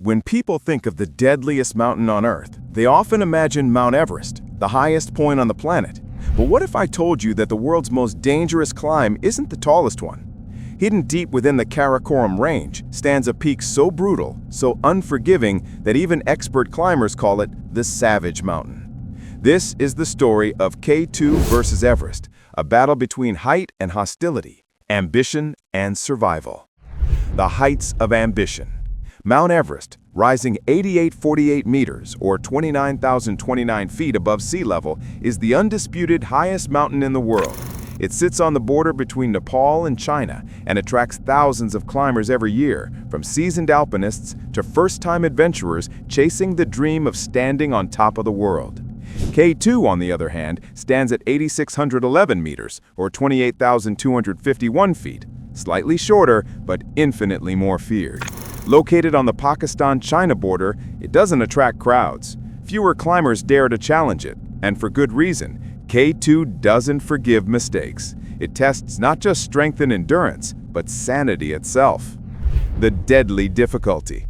When people think of the deadliest mountain on Earth, they often imagine Mount Everest, the highest point on the planet. But what if I told you that the world's most dangerous climb isn't the tallest one? Hidden deep within the Karakoram Range stands a peak so brutal, so unforgiving, that even expert climbers call it the Savage Mountain. This is the story of K2 versus Everest, a battle between height and hostility, ambition and survival. The heights of ambition. Mount Everest, rising 8,848 meters or 29,029 feet above sea level, is the undisputed highest mountain in the world. It sits on the border between Nepal and China and attracts thousands of climbers every year, from seasoned alpinists to first-time adventurers chasing the dream of standing on top of the world. K2, on the other hand, stands at 8,611 meters or 28,251 feet, slightly shorter but infinitely more feared. Located on the Pakistan-China border, it doesn't attract crowds. Fewer climbers dare to challenge it, and for good reason. K2 doesn't forgive mistakes. It tests not just strength and endurance, but sanity itself. The deadly difficulty.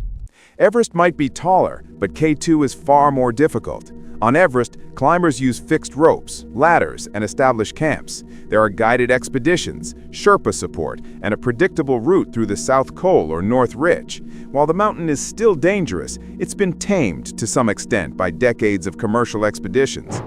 Everest might be taller, but K2 is far more difficult. On Everest, climbers use fixed ropes, ladders, and establish camps. There are guided expeditions, Sherpa support, and a predictable route through the South Col or North Ridge. While the mountain is still dangerous, it's been tamed to some extent by decades of commercial expeditions.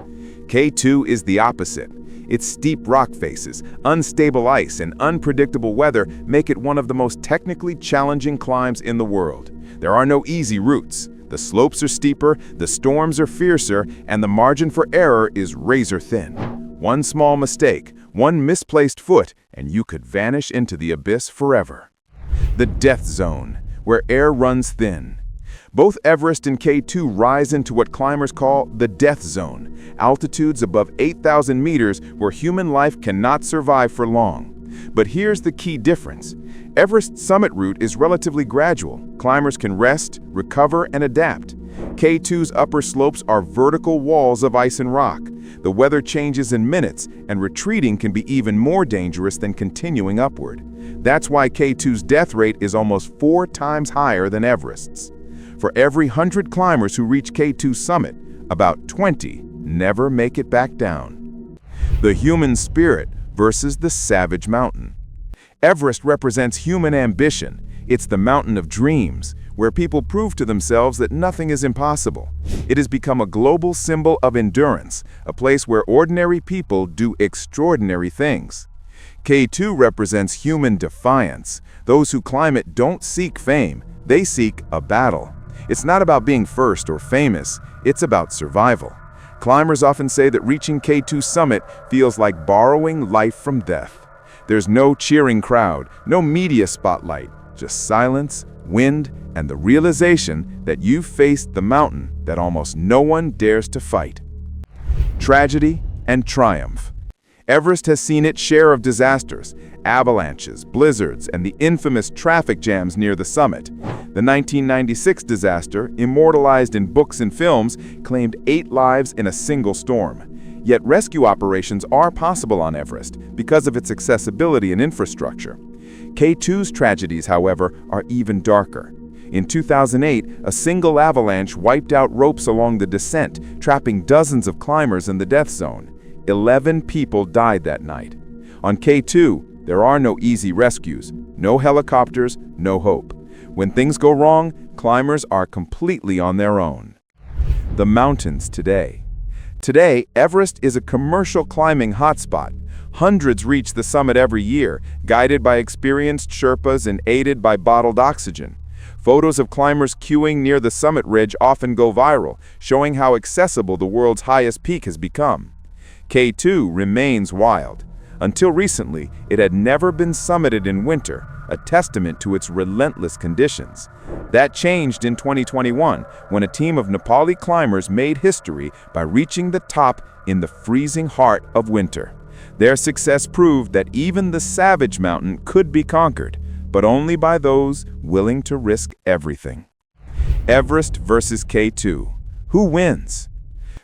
K2 is the opposite. Its steep rock faces, unstable ice, and unpredictable weather make it one of the most technically challenging climbs in the world. There are no easy routes. The slopes are steeper, the storms are fiercer, and the margin for error is razor thin. One small mistake, one misplaced foot, and you could vanish into the abyss forever. The death zone, where air runs thin. Both Everest and K2 rise into what climbers call the death zone, altitudes above 8,000 meters where human life cannot survive for long. But here's the key difference. Everest's summit route is relatively gradual. Climbers can rest, recover, and adapt. K2's upper slopes are vertical walls of ice and rock. The weather changes in minutes, and retreating can be even more dangerous than continuing upward. That's why K2's death rate is almost 4 times higher than Everest's. For every 100 climbers who reach K2's summit, about 20 never make it back down. The human spirit versus the savage mountain. Everest represents human ambition. It's the mountain of dreams, where people prove to themselves that nothing is impossible. It has become a global symbol of endurance, a place where ordinary people do extraordinary things. K2 represents human defiance. Those who climb it don't seek fame, they seek a battle. It's not about being first or famous, it's about survival. Climbers often say that reaching K2's summit feels like borrowing life from death. There's no cheering crowd, no media spotlight, just silence, wind, and the realization that you've faced the mountain that almost no one dares to fight. Tragedy and triumph. Everest has seen its share of disasters, avalanches, blizzards, and the infamous traffic jams near the summit. The 1996 disaster, immortalized in books and films, claimed 8 lives in a single storm. Yet rescue operations are possible on Everest because of its accessibility and infrastructure. K2's tragedies, however, are even darker. In 2008, a single avalanche wiped out ropes along the descent, trapping dozens of climbers in the death zone. 11 people died that night. On K2, there are no easy rescues, no helicopters, no hope. When things go wrong, climbers are completely on their own. The mountains today. Today, Everest is a commercial climbing hotspot. Hundreds reach the summit every year, guided by experienced Sherpas and aided by bottled oxygen. Photos of climbers queuing near the summit ridge often go viral, showing how accessible the world's highest peak has become. K2 remains wild. Until recently, it had never been summited in winter, a testament to its relentless conditions. That changed in 2021 when a team of Nepali climbers made history by reaching the top in the freezing heart of winter. Their success proved that even the savage mountain could be conquered, but only by those willing to risk everything. Everest versus K2. Who wins?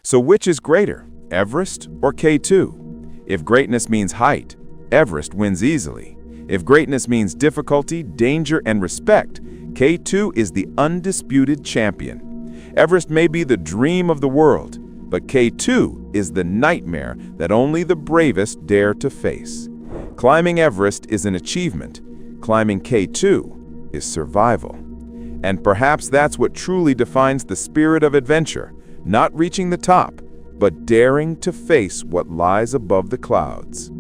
So which is greater, Everest or K2? If greatness means height, Everest wins easily. If greatness means difficulty, danger, and respect, K2 is the undisputed champion. Everest may be the dream of the world, but K2 is the nightmare that only the bravest dare to face. Climbing Everest is an achievement. Climbing K2 is survival. And perhaps that's what truly defines the spirit of adventure, not reaching the top, but daring to face what lies above the clouds.